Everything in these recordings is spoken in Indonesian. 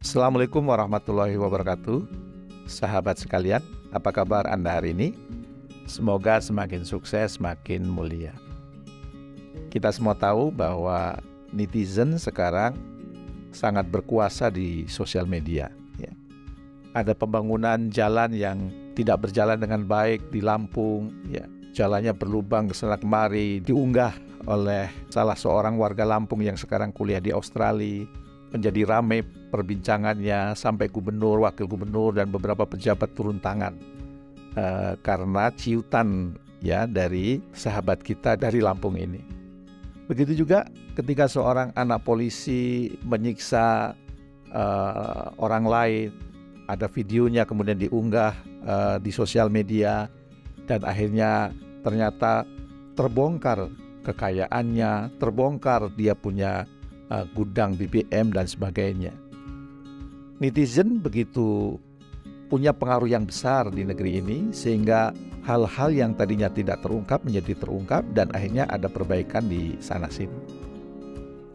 Assalamualaikum warahmatullahi wabarakatuh. Sahabat sekalian, apa kabar Anda hari ini? Semoga semakin sukses, semakin mulia. Kita semua tahu bahwa netizen sekarang sangat berkuasa di sosial media. Ada pembangunan jalan yang tidak berjalan dengan baik di Lampung. Jalannya berlubang kesana kemari, diunggah oleh salah seorang warga Lampung yang sekarang kuliah di Australia. Menjadi ramai perbincangannya sampai gubernur, wakil gubernur, dan beberapa pejabat turun tangan karena ciutan dari sahabat kita dari Lampung ini. Begitu juga ketika seorang anak polisi menyiksa orang lain, ada videonya kemudian diunggah di sosial media, dan akhirnya ternyata terbongkar kekayaannya, terbongkar dia punya gudang BBM dan sebagainya. Netizen begitu punya pengaruh yang besar di negeri ini, sehingga hal-hal yang tadinya tidak terungkap menjadi terungkap dan akhirnya ada perbaikan di sana sini.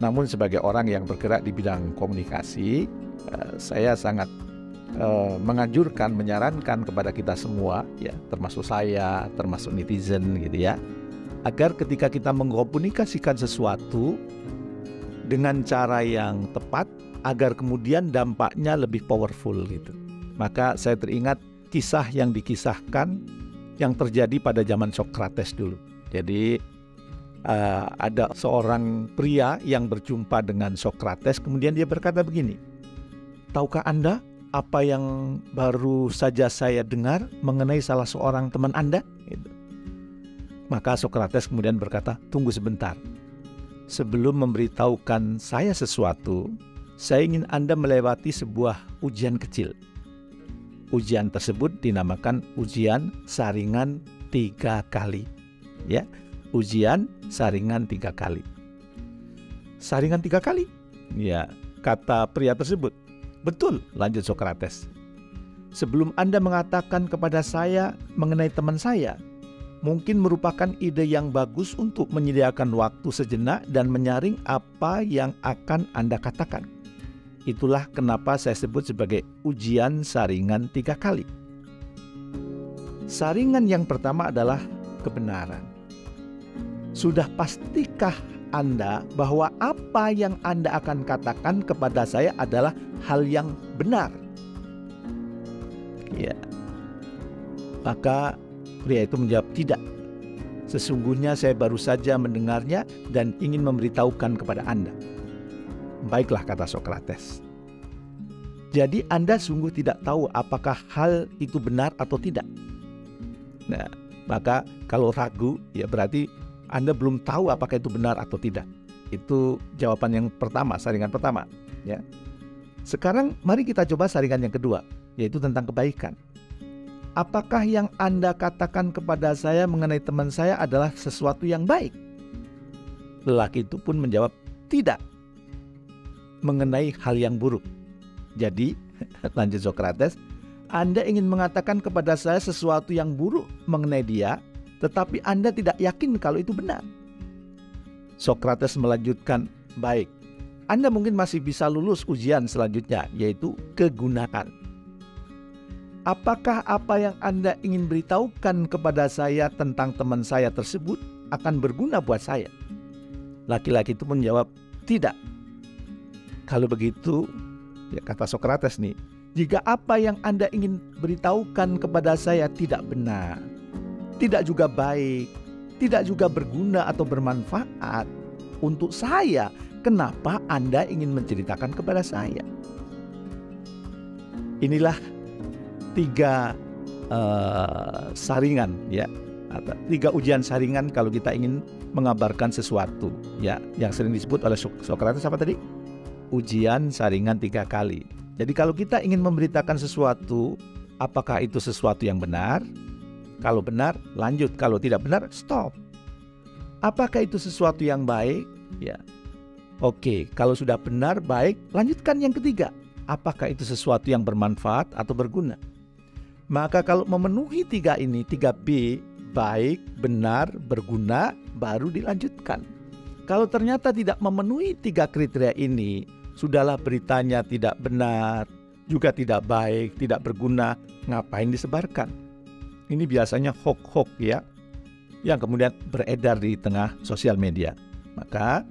Namun sebagai orang yang bergerak di bidang komunikasi, saya sangat menganjurkan, menyarankan kepada kita semua, termasuk saya, termasuk netizen agar ketika kita mengkomunikasikan sesuatu dengan cara yang tepat, agar kemudian dampaknya lebih powerful Maka saya teringat kisah yang dikisahkan yang terjadi pada zaman Socrates dulu. Jadi ada seorang pria yang berjumpa dengan Socrates, kemudian dia berkata begini, "Tahukah Anda apa yang baru saja saya dengar mengenai salah seorang teman Anda?" Maka Socrates kemudian berkata, "Tunggu sebentar. Sebelum memberitahukan saya sesuatu, saya ingin Anda melewati sebuah ujian kecil." Ujian tersebut dinamakan ujian saringan 3 kali. Ujian saringan 3 kali. Saringan 3 kali? Kata pria tersebut. "Betul," lanjut Socrates. "Sebelum Anda mengatakan kepada saya mengenai teman saya, mungkin merupakan ide yang bagus untuk menyediakan waktu sejenak dan menyaring apa yang akan Anda katakan. Itulah kenapa saya sebut sebagai ujian saringan 3 kali. Saringan yang pertama adalah kebenaran. Sudah pastikah Anda bahwa apa yang Anda akan katakan kepada saya adalah hal yang benar?" Maka pria itu menjawab, "Tidak. Sesungguhnya saya baru saja mendengarnya dan ingin memberitahukan kepada Anda." "Baiklah," kata Socrates. "Jadi Anda sungguh tidak tahu apakah hal itu benar atau tidak?" Nah, maka kalau ragu, berarti Anda belum tahu apakah itu benar atau tidak. Itu jawaban yang pertama, saringan pertama. Sekarang mari kita coba saringan yang kedua, yaitu tentang kebaikan. Apakah yang Anda katakan kepada saya mengenai teman saya adalah sesuatu yang baik? Lelaki itu pun menjawab, "Tidak, mengenai hal yang buruk." Jadi, lanjut Socrates, "Anda ingin mengatakan kepada saya sesuatu yang buruk mengenai dia, tetapi Anda tidak yakin kalau itu benar." Socrates melanjutkan, "Baik, Anda mungkin masih bisa lulus ujian selanjutnya, yaitu kegunaan. Apakah apa yang Anda ingin beritahukan kepada saya tentang teman saya tersebut akan berguna buat saya?" Laki-laki itu menjawab, "Tidak." "Kalau begitu," kata Socrates nih, "jika apa yang Anda ingin beritahukan kepada saya tidak benar, tidak juga baik, tidak juga berguna atau bermanfaat untuk saya, kenapa Anda ingin menceritakan kepada saya?" Inilah 3 saringan, atau 3 ujian saringan kalau kita ingin mengabarkan sesuatu, yang sering disebut oleh Socrates apa tadi? Ujian saringan 3 kali. Jadi kalau kita ingin memberitakan sesuatu, apakah itu sesuatu yang benar? Kalau benar, lanjut. Kalau tidak benar, stop. Apakah itu sesuatu yang baik? Oke, kalau sudah benar, baik, lanjutkan yang ketiga. Apakah itu sesuatu yang bermanfaat atau berguna? Maka kalau memenuhi 3 ini, 3B, baik, benar, berguna, baru dilanjutkan. Kalau ternyata tidak memenuhi 3 kriteria ini, Sudahlah beritanya tidak benar, juga tidak baik, tidak berguna, ngapain disebarkan? Ini biasanya hoax-hoax ya, yang kemudian beredar di tengah sosial media. Maka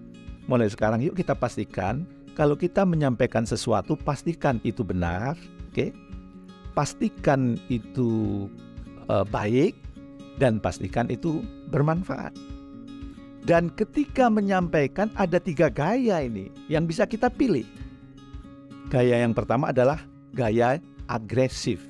mulai sekarang yuk kita pastikan kalau kita menyampaikan sesuatu, pastikan itu benar, oke? Pastikan itu baik, dan pastikan itu bermanfaat. Dan ketika menyampaikan ada 3 gaya ini yang bisa kita pilih. Gaya yang pertama adalah gaya agresif.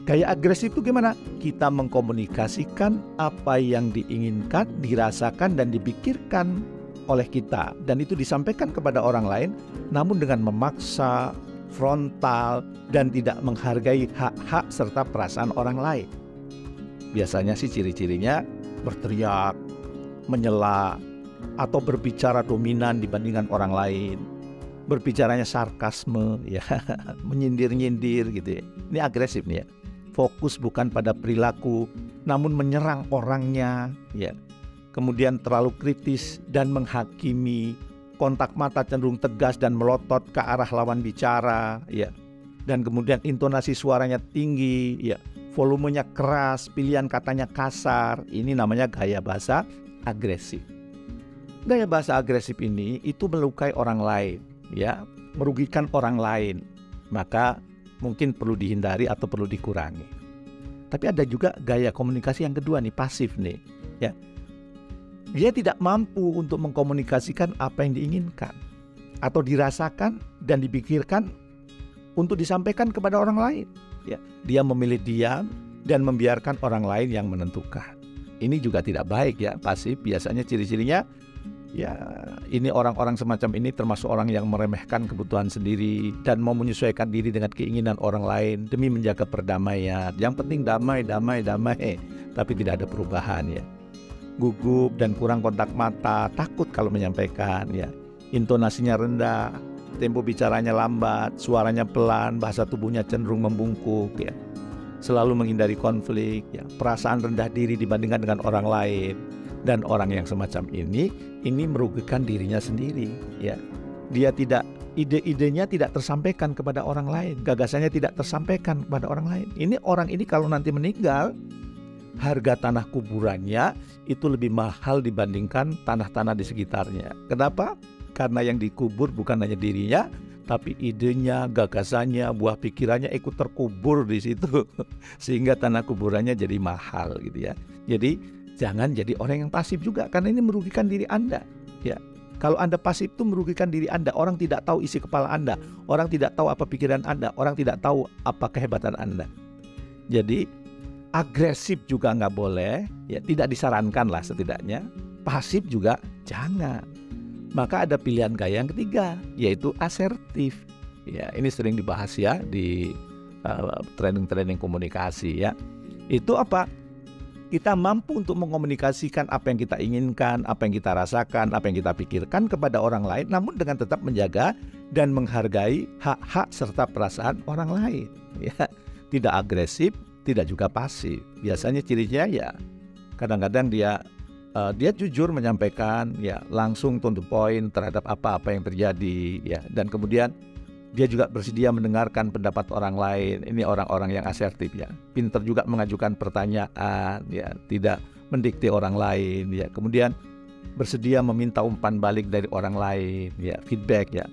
Gaya agresif itu gimana? Kita mengkomunikasikan apa yang diinginkan, dirasakan, dan dipikirkan oleh kita. Dan itu disampaikan kepada orang lain, namun dengan memaksa, frontal, dan tidak menghargai hak-hak serta perasaan orang lain. Biasanya sih ciri-cirinya berteriak, menyela, atau berbicara dominan dibandingkan orang lain. Berbicaranya sarkasme, ya, menyindir-nyindir gitu ya. Ini agresif nih ya. Fokus bukan pada perilaku, namun menyerang orangnya, ya. Kemudian terlalu kritis dan menghakimi. Kontak mata cenderung tegas dan melotot ke arah lawan bicara, ya. Dan kemudian intonasi suaranya tinggi, ya. Volumenya keras, pilihan katanya kasar. Ini namanya gaya bahasa agresif. Gaya bahasa agresif ini itu melukai orang lain, ya, merugikan orang lain. Maka mungkin perlu dihindari atau perlu dikurangi. Tapi ada juga gaya komunikasi yang kedua nih, pasif nih, ya. Dia tidak mampu untuk mengkomunikasikan apa yang diinginkan atau dirasakan dan dipikirkan untuk disampaikan kepada orang lain, ya. Dia memilih diam dan membiarkan orang lain yang menentukan. Ini juga tidak baik ya, pasif. Biasanya ciri-cirinya ya, ini orang-orang semacam ini termasuk orang yang meremehkan kebutuhan sendiri dan mau menyesuaikan diri dengan keinginan orang lain demi menjaga perdamaian. Yang penting damai, tapi tidak ada perubahan ya. Gugup dan kurang kontak mata, takut kalau menyampaikan ya. Intonasinya rendah, tempo bicaranya lambat, suaranya pelan, bahasa tubuhnya cenderung membungkuk ya. Selalu menghindari konflik ya, perasaan rendah diri dibandingkan dengan orang lain. Dan orang yang semacam ini merugikan dirinya sendiri ya. Dia tidak, ide-idenya tidak tersampaikan kepada orang lain, gagasannya tidak tersampaikan kepada orang lain. Orang ini kalau nanti meninggal, harga tanah kuburannya itu lebih mahal dibandingkan tanah-tanah di sekitarnya. Kenapa? Karena yang dikubur bukan hanya dirinya, tapi idenya, gagasannya, buah pikirannya ikut terkubur di situ. Sehingga tanah kuburannya jadi mahal gitu ya. Jadi jangan jadi orang yang pasif juga, karena ini merugikan diri Anda ya. Kalau Anda pasif itu merugikan diri Anda. Orang tidak tahu isi kepala Anda, orang tidak tahu apa pikiran Anda, orang tidak tahu apa kehebatan Anda. Jadi agresif juga nggak boleh ya, tidak disarankan lah setidaknya. Pasif juga jangan. Maka ada pilihan gaya yang ketiga, yaitu asertif. Ya, ini sering dibahas ya di training-training komunikasi ya. Itu apa? Kita mampu untuk mengkomunikasikan apa yang kita inginkan, apa yang kita rasakan, apa yang kita pikirkan kepada orang lain, namun dengan tetap menjaga dan menghargai hak-hak serta perasaan orang lain. Ya, tidak agresif, tidak juga pasif. Biasanya cirinya ya, kadang-kadang dia jujur menyampaikan ya, langsung to the point terhadap apa-apa yang terjadi ya, dan kemudian dia juga bersedia mendengarkan pendapat orang lain. Ini orang-orang yang asertif ya, pintar juga mengajukan pertanyaan ya, tidak mendikte orang lain ya, kemudian bersedia meminta umpan balik dari orang lain ya, feedback ya.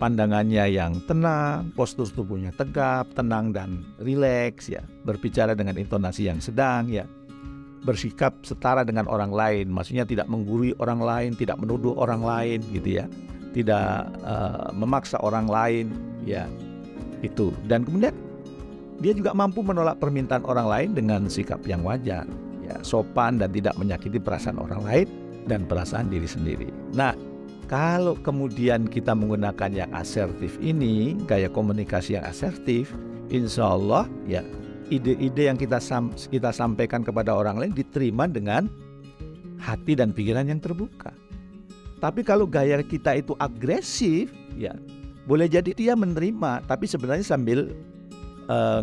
Pandangannya yang tenang, postur tubuhnya tegap, tenang dan rileks ya, berbicara dengan intonasi yang sedang ya, bersikap setara dengan orang lain, maksudnya tidak menggurui orang lain, tidak menuduh orang lain gitu ya, tidak memaksa orang lain ya, itu. Dan kemudian dia juga mampu menolak permintaan orang lain dengan sikap yang wajar ya, sopan dan tidak menyakiti perasaan orang lain dan perasaan diri sendiri. Nah, kalau kemudian kita menggunakan yang asertif ini, gaya komunikasi yang asertif, insya Allah ya, ide-ide yang kita sampaikan kepada orang lain diterima dengan hati dan pikiran yang terbuka. Tapi kalau gaya kita itu agresif, ya boleh jadi dia menerima, tapi sebenarnya sambil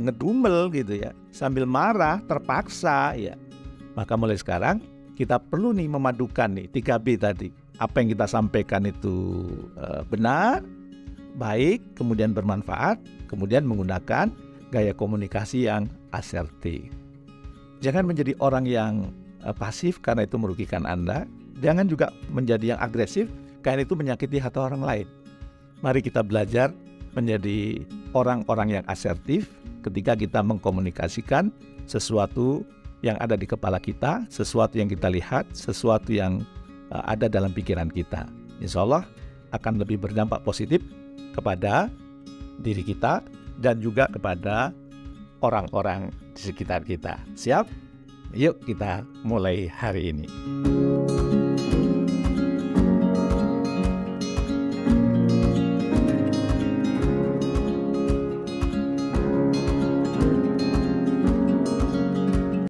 ngedumel gitu ya, sambil marah, terpaksa ya. Maka mulai sekarang kita perlu nih memadukan nih 3B tadi. Apa yang kita sampaikan itu benar, baik, kemudian bermanfaat, kemudian menggunakan gaya komunikasi yang asertif. Jangan menjadi orang yang pasif karena itu merugikan Anda. Jangan juga menjadi yang agresif karena itu menyakiti hati orang lain. Mari kita belajar menjadi orang-orang yang asertif ketika kita mengkomunikasikan sesuatu yang ada di kepala kita, sesuatu yang kita lihat, sesuatu yang ada dalam pikiran kita. Insya Allah akan lebih berdampak positif kepada diri kita dan juga kepada orang-orang di sekitar kita. Siap? Yuk kita mulai hari ini.